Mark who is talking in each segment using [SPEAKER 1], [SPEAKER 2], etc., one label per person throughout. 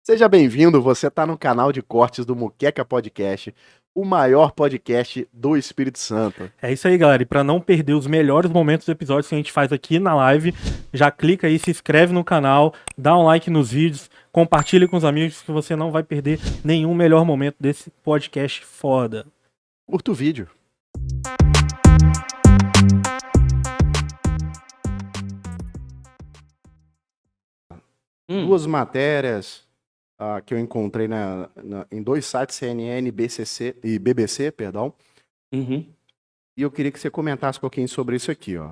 [SPEAKER 1] Seja bem-vindo, você está no canal de cortes do Muqueca Podcast, o maior podcast do Espírito Santo.
[SPEAKER 2] É isso aí, galera. E para não perder os melhores momentos do episódio que a gente faz aqui na live, já clica aí, se inscreve no canal, dá um like nos vídeos, compartilha com os amigos que você não vai perder nenhum melhor momento desse podcast foda.
[SPEAKER 1] Curta o vídeo. Duas matérias que eu encontrei em dois sites, CNN e BBC, perdão. E eu queria que você comentasse um pouquinho sobre isso aqui, ó.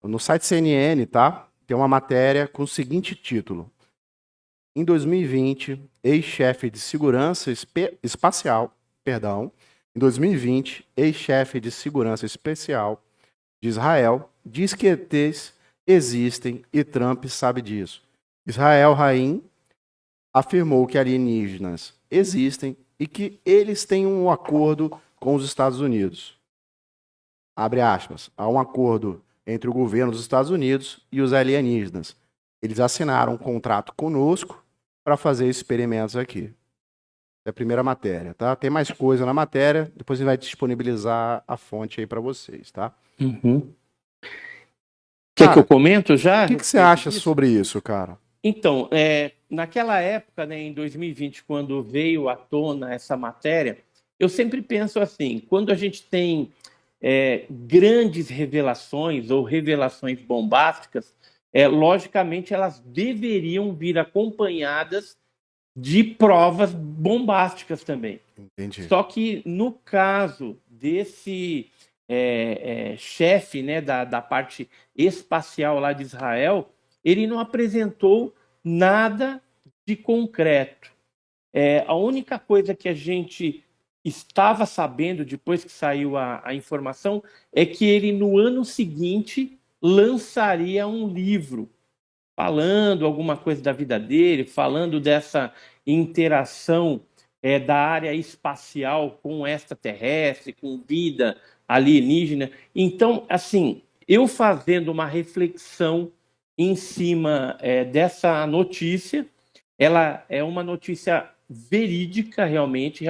[SPEAKER 1] No site CNN, tá? Tem uma matéria com o seguinte título: em 2020, ex-chefe de segurança espacial, em 2020, ex-chefe de segurança especial de Israel diz que ETs existem e Trump sabe disso. Israel Haim afirmou que alienígenas existem e que eles têm um acordo com os Estados Unidos. Abre aspas. Há um acordo entre o governo dos Estados Unidos e os alienígenas. Eles assinaram um contrato conosco para fazer experimentos aqui. É a primeira matéria, tá? Tem mais coisa na matéria, depois a gente vai disponibilizar a fonte aí para vocês, tá?
[SPEAKER 3] Quer que eu comento já?
[SPEAKER 1] O que você acha sobre isso, cara?
[SPEAKER 3] Então, naquela época, né, em 2020, quando veio à tona essa matéria, eu sempre penso assim, quando a gente tem grandes revelações ou revelações bombásticas, logicamente elas deveriam vir acompanhadas de provas bombásticas também.
[SPEAKER 1] Entendi.
[SPEAKER 3] Só que no caso desse chefe, né, da parte espacial lá de Israel, ele não apresentou nada de concreto. A única coisa que a gente estava sabendo depois que saiu a informação é que ele no ano seguinte lançaria um livro falando alguma coisa da vida dele, falando dessa interação da área espacial com extraterrestre, com vida alienígena. Então, assim, eu fazendo uma reflexão em cima dessa notícia, ela é uma notícia verídica, realmente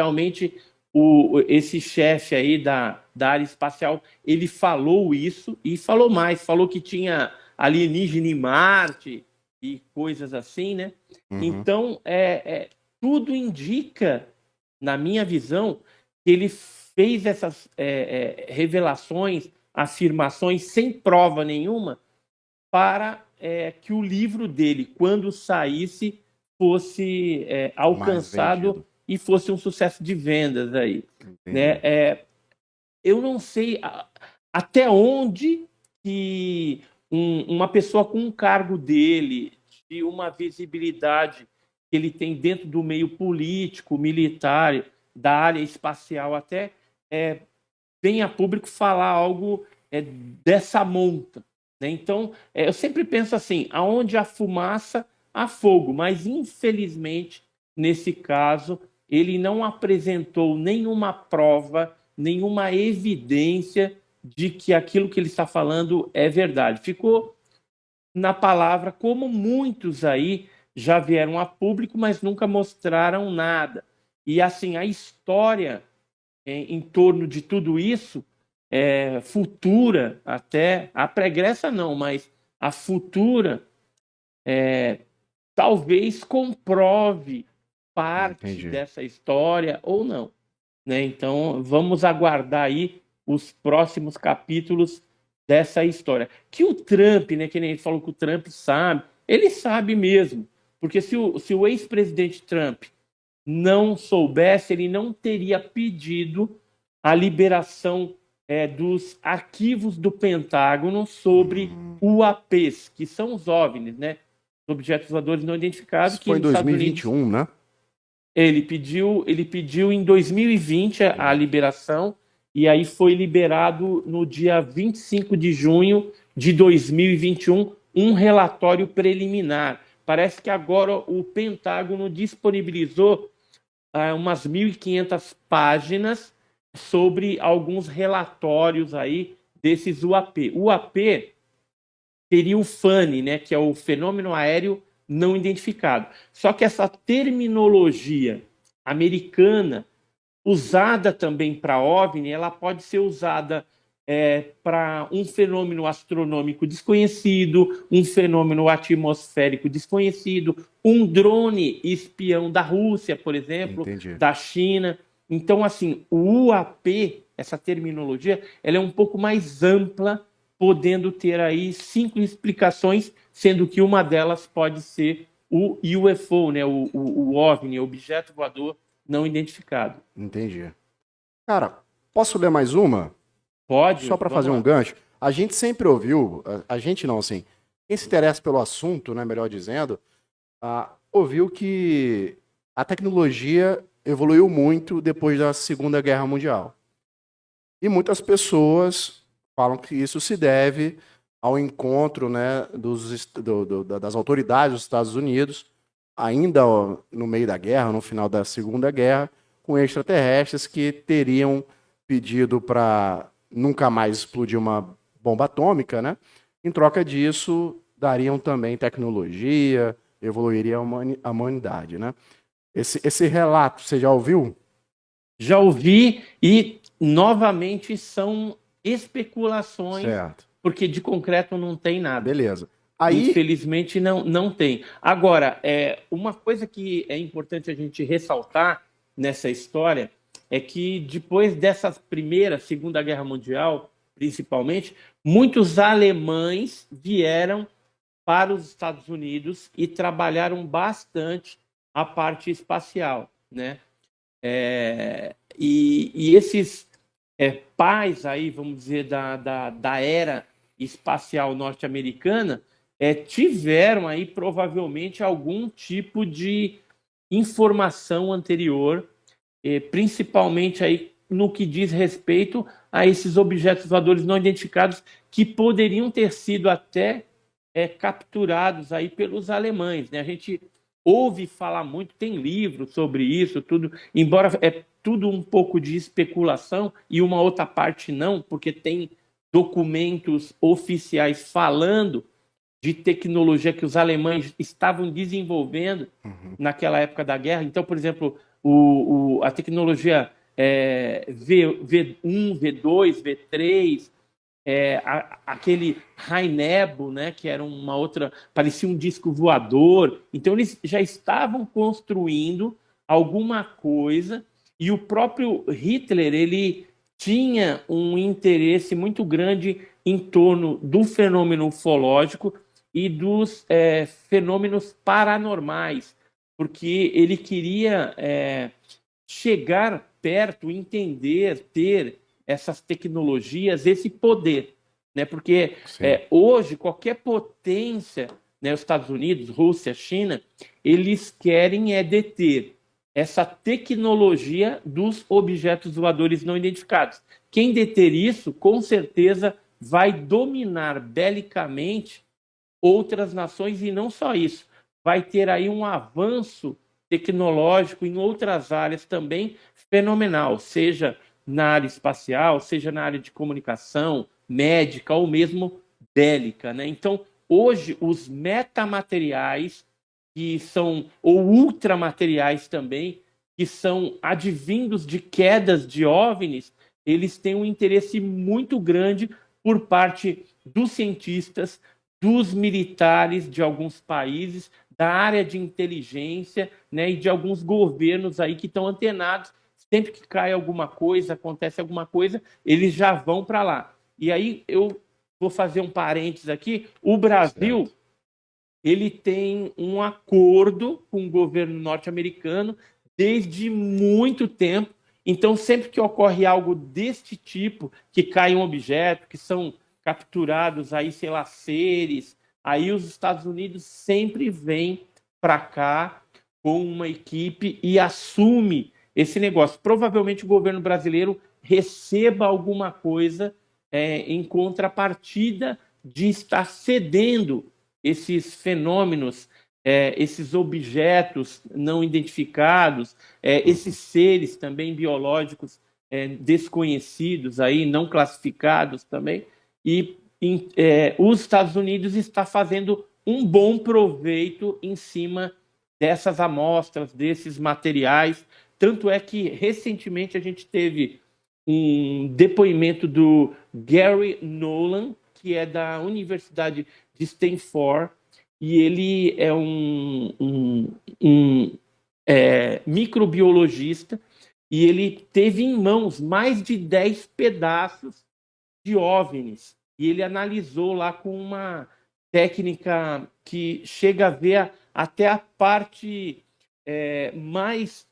[SPEAKER 3] esse chefe aí da área espacial, ele falou isso e falou mais, falou que tinha alienígena em Marte e coisas assim, né? Então, tudo indica, na minha visão, que ele fez essas revelações, afirmações sem prova nenhuma para que o livro dele, quando saísse, fosse alcançado e fosse um sucesso de vendas aí. Né? Eu não sei até onde que uma pessoa com um cargo dele, de uma visibilidade que ele tem dentro do meio político, militar, da área espacial até, vem a público falar algo dessa monta. Né? Então, eu sempre penso assim, aonde há fumaça, há fogo, mas infelizmente, nesse caso, ele não apresentou nenhuma prova, nenhuma evidência de que aquilo que ele está falando é verdade. Ficou na palavra, como muitos aí já vieram a público, mas nunca mostraram nada. E assim, a história em torno de tudo isso, futura até, a pregressa não, mas a futura, talvez comprove parte dessa história ou não. Né? Então, vamos aguardar aí os próximos capítulos dessa história. Que o Trump, né, que nem ele falou que o Trump sabe, ele sabe mesmo, porque se o ex-presidente Trump não soubesse, ele não teria pedido a liberação dos arquivos do Pentágono sobre UAPs, que são os OVNIs, né? Objetos voadores não identificados.
[SPEAKER 1] Isso foi em 2021, né?
[SPEAKER 3] Ele pediu em 2020 a liberação, e aí foi liberado no dia 25 de junho de 2021 um relatório preliminar. Parece que agora o Pentágono disponibilizou umas 1.500 páginas sobre alguns relatórios aí desses UAP. O UAP seria o FANI, né, que é o Fenômeno Aéreo não identificado. Só que essa terminologia americana, usada também para OVNI, ela pode ser usada para um fenômeno astronômico desconhecido, um fenômeno atmosférico desconhecido, um drone espião da Rússia, por exemplo,
[SPEAKER 1] Entendi.
[SPEAKER 3] da China. Então, assim, o UAP, essa terminologia, ela é um pouco mais ampla, podendo ter aí 5 explicações, sendo que uma delas pode ser o UFO, né? o OVNI, objeto voador não identificado.
[SPEAKER 1] Entendi. Cara, posso ler mais uma?
[SPEAKER 3] Pode.
[SPEAKER 1] Só para fazer um gancho. A gente sempre ouviu, a gente não, assim, quem se interessa pelo assunto, né, melhor dizendo, ouviu que a tecnologia evoluiu muito depois da Segunda Guerra Mundial. E muitas pessoas falam que isso se deve ao encontro, né, das autoridades dos Estados Unidos, ainda no meio da guerra, no final da Segunda Guerra, com extraterrestres que teriam pedido para nunca mais explodir uma bomba atômica, né? Em troca disso, dariam também tecnologia, evoluiria a humanidade, né? Esse relato, você já ouviu?
[SPEAKER 3] Já ouvi e, novamente, são especulações,
[SPEAKER 1] certo,
[SPEAKER 3] porque de concreto não tem nada.
[SPEAKER 1] Beleza. Aí...
[SPEAKER 3] Infelizmente, não tem. Agora, uma coisa que é importante a gente ressaltar nessa história é que depois dessa Segunda Guerra Mundial, principalmente, muitos alemães vieram para os Estados Unidos e trabalharam bastante a parte espacial, né? E esses pais aí, vamos dizer, da era espacial norte-americana, tiveram aí provavelmente algum tipo de informação anterior, principalmente aí no que diz respeito a esses objetos voadores não identificados que poderiam ter sido até capturados aí pelos alemães, né? A gente ouve falar muito, tem livros sobre isso, tudo, embora tudo um pouco de especulação e uma outra parte não, porque tem documentos oficiais falando de tecnologia que os alemães estavam desenvolvendo naquela época da guerra. Então, por exemplo, a tecnologia V1, V2, V3, aquele Rainebo, né, que era uma outra, parecia um disco voador. Então, eles já estavam construindo alguma coisa e o próprio Hitler, ele tinha um interesse muito grande em torno do fenômeno ufológico e dos fenômenos paranormais, porque ele queria chegar perto, entender, ter essas tecnologias, esse poder, né? Porque hoje qualquer potência, né, os Estados Unidos, Rússia, China, eles querem deter essa tecnologia dos objetos voadores não identificados. Quem deter isso, com certeza, vai dominar belicamente outras nações, e não só isso, vai ter aí um avanço tecnológico em outras áreas também fenomenal, seja na área espacial, seja na área de comunicação, médica ou mesmo bélica, né? Então, hoje, os metamateriais, que são, ou ultramateriais também, que são advindos de quedas de OVNIs, eles têm um interesse muito grande por parte dos cientistas, dos militares de alguns países, da área de inteligência, né, e de alguns governos aí que estão antenados. Sempre que cai alguma coisa, acontece alguma coisa, eles já vão para lá. E aí eu vou fazer um parênteses aqui. O Brasil, ele tem um acordo com o governo norte-americano desde muito tempo. Então, sempre que ocorre algo deste tipo, que cai um objeto, que são capturados aí, sei lá, seres, aí os Estados Unidos sempre vêm para cá com uma equipe e assume esse negócio. Provavelmente o governo brasileiro receba alguma coisa em contrapartida de estar cedendo esses fenômenos, esses objetos não identificados, esses seres também biológicos desconhecidos, aí, não classificados também. E os Estados Unidos está fazendo um bom proveito em cima dessas amostras, desses materiais. Tanto é que, recentemente, a gente teve um depoimento do Gary Nolan, que é da Universidade de Stanford, e ele é um microbiologista, e ele teve em mãos mais de 10 pedaços de OVNIs, e ele analisou lá com uma técnica que chega a ver até a parte mais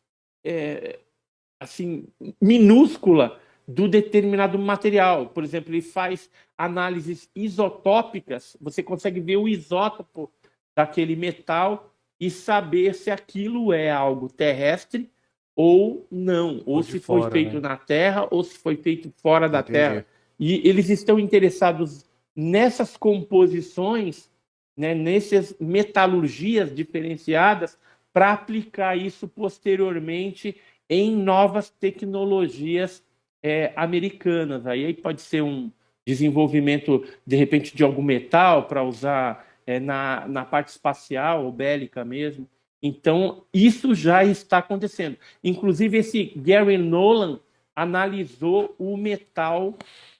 [SPEAKER 3] assim, minúscula do determinado material. Por exemplo, ele faz análises isotópicas, você consegue ver o isótopo daquele metal e saber se aquilo é algo terrestre ou não, ou se foi feito na Terra ou se foi feito fora da Terra. E eles estão interessados nessas composições, né, nessas metalurgias diferenciadas, para aplicar isso posteriormente em novas tecnologias americanas. Aí pode ser um desenvolvimento, de repente, de algum metal para usar na parte espacial ou bélica mesmo. Então, isso já está acontecendo. Inclusive, esse Gary Nolan analisou o metal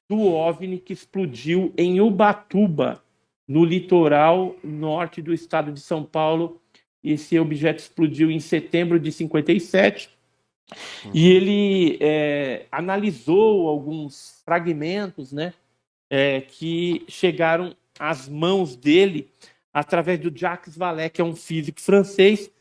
[SPEAKER 3] do OVNI que explodiu em Ubatuba, no litoral norte do estado de São Paulo. Esse objeto explodiu em setembro de 57. E ele analisou alguns fragmentos, né, que chegaram às mãos dele através do Jacques Vallée, que é um físico francês.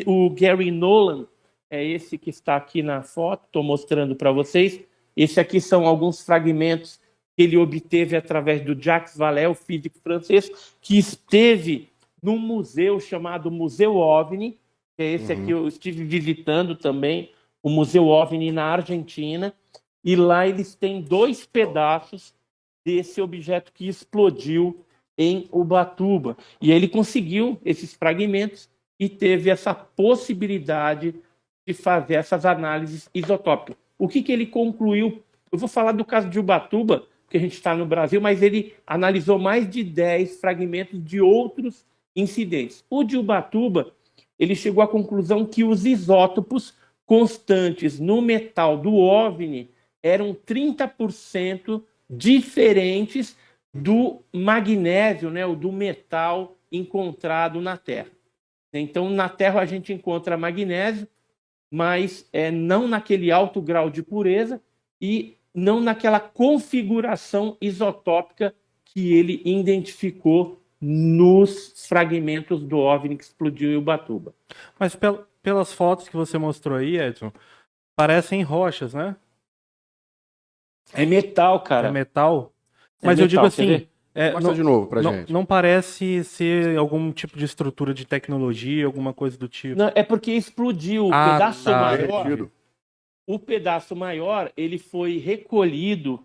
[SPEAKER 3] O Gary Nolan é esse que está aqui na foto, estou mostrando para vocês. Esse aqui são alguns fragmentos que ele obteve através do Jacques Vallée, o físico francês, que esteve num museu chamado Museu OVNI, que é esse aqui, eu estive visitando também, o Museu OVNI na Argentina, e lá eles têm 2 pedaços desse objeto que explodiu em Ubatuba. E ele conseguiu esses fragmentos e teve essa possibilidade de fazer essas análises isotópicas. O que ele concluiu? Eu vou falar do caso de Ubatuba, porque a gente está no Brasil, mas ele analisou mais de 10 fragmentos de outros incidentes. O de Ubatuba, ele chegou à conclusão que os isótopos constantes no metal do OVNI eram 30% diferentes do magnésio, né, do metal encontrado na Terra. Então, na Terra a gente encontra magnésio, mas não naquele alto grau de pureza e não naquela configuração isotópica que ele identificou nos fragmentos do OVNI que explodiu em Ubatuba.
[SPEAKER 2] Mas pelas fotos que você mostrou aí, Edson, parecem rochas, né?
[SPEAKER 3] É metal, cara.
[SPEAKER 2] É metal? Mas eu digo assim...
[SPEAKER 1] Mostra de novo pra gente.
[SPEAKER 2] Não parece ser algum tipo de estrutura de tecnologia, alguma coisa do tipo.
[SPEAKER 3] Não, é porque explodiu. O pedaço maior, ele foi recolhido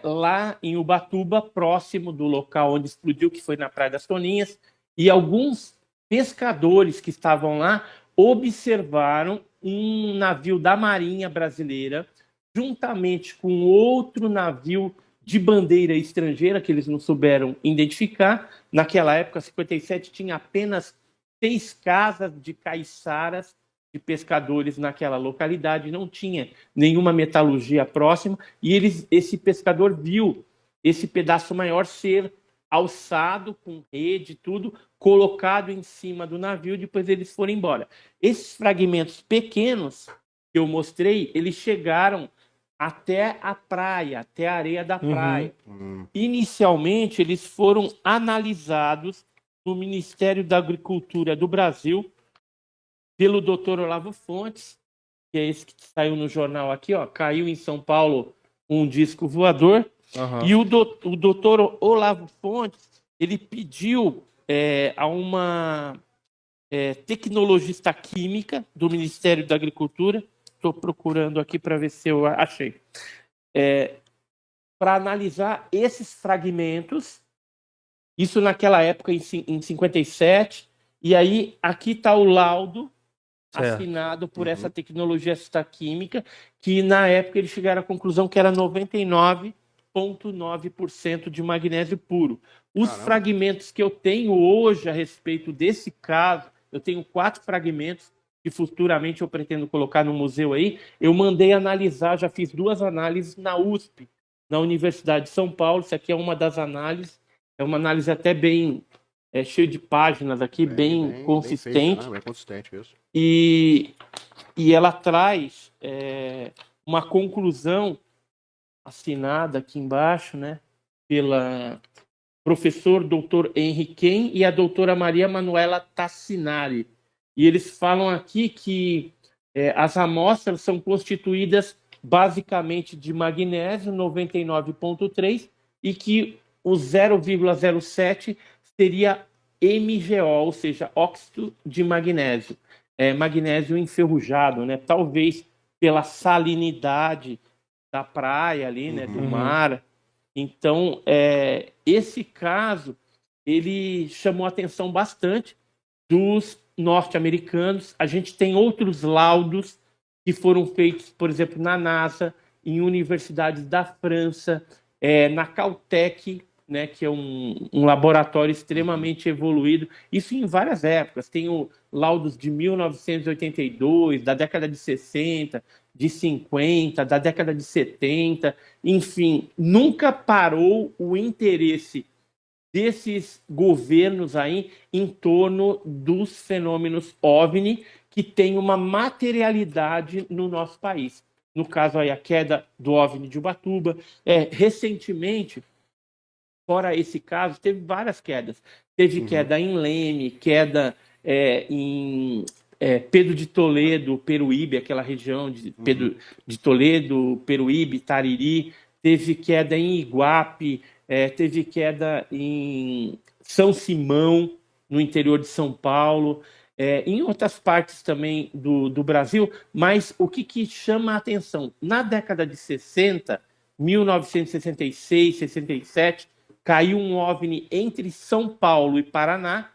[SPEAKER 3] lá em Ubatuba, próximo do local onde explodiu, que foi na Praia das Toninhas, e alguns pescadores que estavam lá observaram um navio da Marinha Brasileira, juntamente com outro navio de bandeira estrangeira, que eles não souberam identificar. Naquela época, 57, tinha apenas 6 casas de caiçaras de pescadores naquela localidade, não tinha nenhuma metalurgia próxima, e esse pescador viu esse pedaço maior ser alçado com rede e tudo, colocado em cima do navio, e depois eles foram embora. Esses fragmentos pequenos que eu mostrei, eles chegaram até a praia, até a areia da praia. Inicialmente, eles foram analisados no Ministério da Agricultura do Brasil pelo Dr. Olavo Fontes, que é esse que saiu no jornal aqui, ó, caiu em São Paulo um disco voador. E o Dr. Olavo Fontes, ele pediu a uma tecnologista química do Ministério da Agricultura, estou procurando aqui para ver se eu achei, para analisar esses fragmentos, isso naquela época, em 57, e aí aqui está o laudo assinado por essa tecnologista química, que na época eles chegaram à conclusão que era 99,9% de magnésio puro. Os fragmentos que eu tenho hoje a respeito desse caso, eu tenho 4 fragmentos que futuramente eu pretendo colocar no museu aí. Eu mandei analisar, já fiz 2 análises na USP, na Universidade de São Paulo. Isso aqui é uma das análises, é uma análise até bem cheia de páginas aqui, bem consistente.
[SPEAKER 1] Bem feita, né? Bem consistente isso.
[SPEAKER 3] E ela traz uma conclusão assinada aqui embaixo, né, pela professor Dr. Henry Ken e a doutora Maria Manuela Tassinari. E eles falam aqui que as amostras são constituídas basicamente de magnésio, 99,3, e que o 0,07 seria MgO, ou seja, óxido de magnésio. Magnésio enferrujado, né? Talvez pela salinidade da praia ali, né, do mar. Então, esse caso, ele chamou a atenção bastante dos norte-americanos. A gente tem outros laudos que foram feitos, por exemplo, na NASA, em universidades da França, na Caltech, né, que é um laboratório extremamente evoluído. Isso em várias épocas. Tem laudos de 1982, da década de 60, de 50, da década de 70. Enfim, nunca parou o interesse desses governos aí em torno dos fenômenos OVNI, que tem uma materialidade no nosso país. No caso aí, a queda do OVNI de Ubatuba. Recentemente, fora esse caso, teve várias quedas. Teve queda em Leme, queda em Pedro de Toledo, Peruíbe, aquela região de Pedro de Toledo, Peruíbe, Tariri. Teve queda em Iguape, teve queda em São Simão, no interior de São Paulo, em outras partes também do Brasil. Mas o que chama a atenção? Na década de 60, 1966, 67, caiu um OVNI entre São Paulo e Paraná,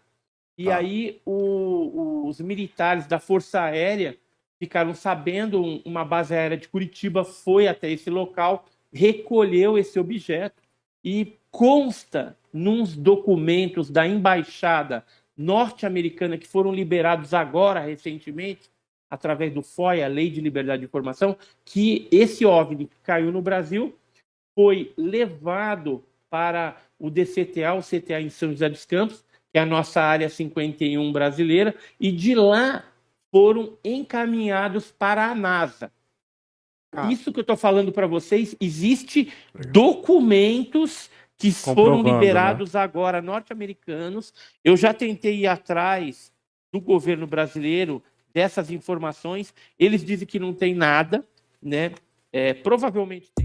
[SPEAKER 3] e aí os militares da Força Aérea ficaram sabendo, uma base aérea de Curitiba foi até esse local, recolheu esse objeto, e consta nos documentos da embaixada norte-americana, que foram liberados agora, recentemente, através do FOIA, a Lei de Liberdade de Informação, que esse OVNI que caiu no Brasil foi levado para o DCTA, o CTA em São José dos Campos, que é a nossa área 51 brasileira, e de lá foram encaminhados para a NASA. Isso que eu estou falando para vocês, existe documentos que foram liberados, né, agora, norte-americanos. Eu já tentei ir atrás do governo brasileiro dessas informações. Eles dizem que não tem nada, né? Provavelmente tem.